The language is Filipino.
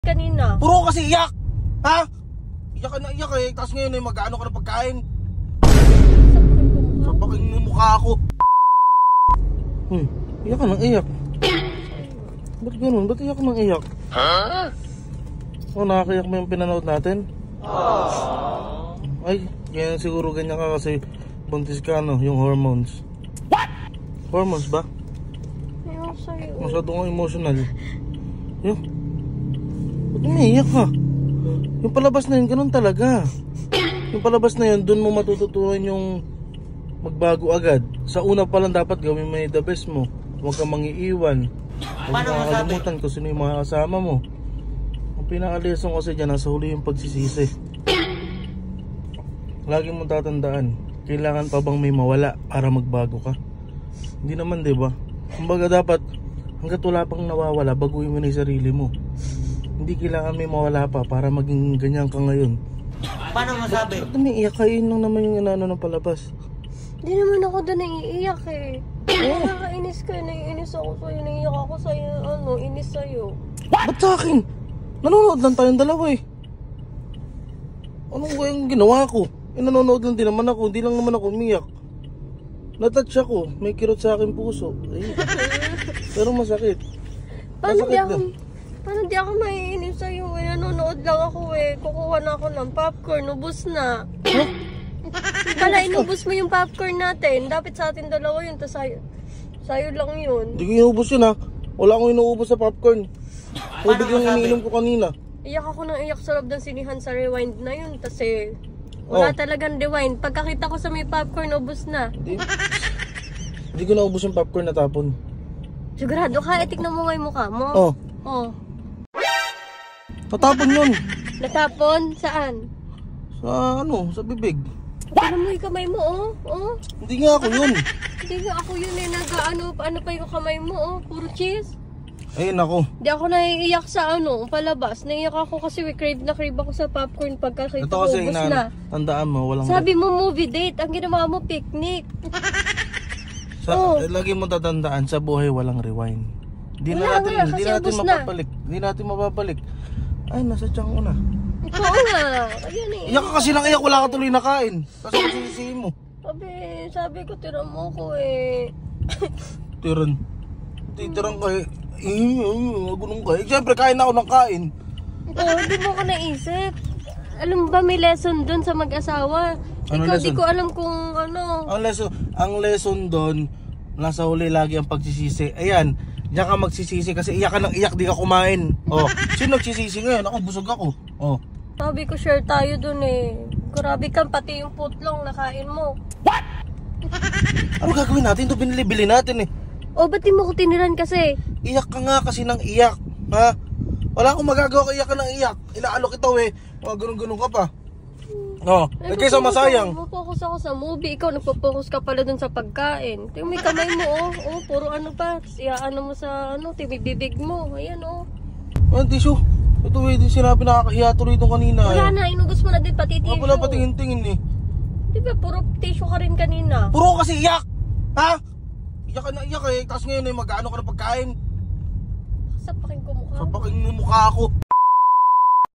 kanina. Puro kasi iyak! Ha? Iyak ka na iyak eh. Tapos ngayon eh, mag-ano ka ng pagkain. Sapakin mo mukha ako. Iyak ka nang iyak. Ba't ganun? Ba't iyak ka nang iyak? Nakakayak mo yung pinanood natin? Ay, ganyan siguro ganyan ka kasi buntis ka no, yung hormones. What? Hormones ba? Ayaw sa'yo. Masyado kang emotional. Yun. Ba't umiiyak ka? Yung palabas na yun, ganun talaga. Yung palabas na yun, dun mo matututunan yung magbago agad. Sa una pa lang dapat gawin mo yung the best mo. Huwag kang mangiiwan. Huwag kang makakalimutan kung sino yung mga kasama mo. Ang pinaka-lesson kasi dyan, nasa huli yung pagsisisi. Lagi mong tatandaan, kailangan pa bang may mawala para magbago ka? Hindi naman, diba? Kumbaga dapat, hanggat wala pang nawawala, baguhin mo na yung sarili mo. Hindi kailangan may mawala pa para maging ganyan ka ngayon. Paano masabi? Ba't umiiyak ka? Yun lang naman yung inano ng palabas. Hindi naman ako doon naiiyak eh. Nakakainis ka, naiinis ako sa'yo, naiiyak ako sa'yo, inis sa'yo. Ba't sa akin? Nanonood lang tayong dalawa eh. Anong yung ginawa ko? Nanonood lang din naman ako, hindi lang naman ako umiyak. Natouch ako, may kirot sa akin puso. Ay. Pero masakit. Paano di ako maiinis sa'yo eh? Nanonood lang ako eh. Kukuha na ako ng popcorn, ubus na. Huh? Kala inubos mo yung popcorn natin. Dapat sa atin dalawa yun, tas sa'yo lang yun. Hindi ko inuubos yun ha. Wala akong inuubos sa popcorn. Tubig yung iniinom ko kanina. Iyak ako ng iyak sa loob ng sinihan sa rewind na yun. Kasi wala talagang rewind. Pagkakita ko sa may popcorn, ubos na. Hindi ko naubos yung popcorn na tapon. Sigurado ka? Tignan mo nga yung mukha mo. Oh. Natapon yun. Natapon? Saan? Sa bibig. Tignan mo yung kamay mo, oh. Hindi nga ako yun. Hindi nga ako yun eh. Ano pa yung kamay mo, oh. Puro cheese. Ayun ako. Hindi ako naiiyak sa palabas. Naiiyak ako kasi crave ako sa popcorn pagkakita Ito ko, kasi ubos na. tandaan mo, walang... Sabi mo movie date, ang ginawa mo picnic. Lagi mo tatandaan, sa buhay walang rewind. Hindi natin mapapalik. Ay, nasa tiyan ko na. Oo nga. Ayun eh. Iyak ka kasi lang iyak, wala ka tuloy nakain. Kasi ako sisisihin mo. Sabi ko, tiran mo ko eh. Tiran ka eh. Magunong ka eh. Siyempre, kain na ako ng kain. Hindi mo ko naisip. Alam mo ba may lesson dun sa mag-asawa? Di ko alam kung ano. Ang lesson doon, nasa huli lagi ang pagsisisi. Ayan, diyan ka magsisisi kasi iyak ka ng iyak, di ka kumain. Sino nagsisisi ngayon? Ako, busog ako. Sabi ko, share tayo dun eh. Grabe ka, pati yung putlong nakain mo. What? Ano gagawin natin? Ito binili natin eh. Ba't di mo ko tiniran kasi? Iyak ka nga kasi ng iyak. Ha? Wala akong magagawa kaya iyak ka ng iyak. Inaalok ito eh. Ganun-ganun ka pa. Kaysa masayang. Nagpo-focus ako sa movie. Ikaw nagpo-focus ka pala dun sa pagkain. Tingnan mo yung kamay mo puro pa. Mo sa bibig mo. Ayan Tissue. Ito eh, sinabi nakakahiya tuloy itong kanina. Wala na, inubos mo na din pati tissue. Wala patingin-tingin eh. Diba puro tissue ka rin kanina? Puro kasi iyak. Ha? Iyak ka na iyak eh. Tapos ngayon eh, mag-ano ka ng pagkain. Sapakin ko mukha. Sapakin mo mukha ako.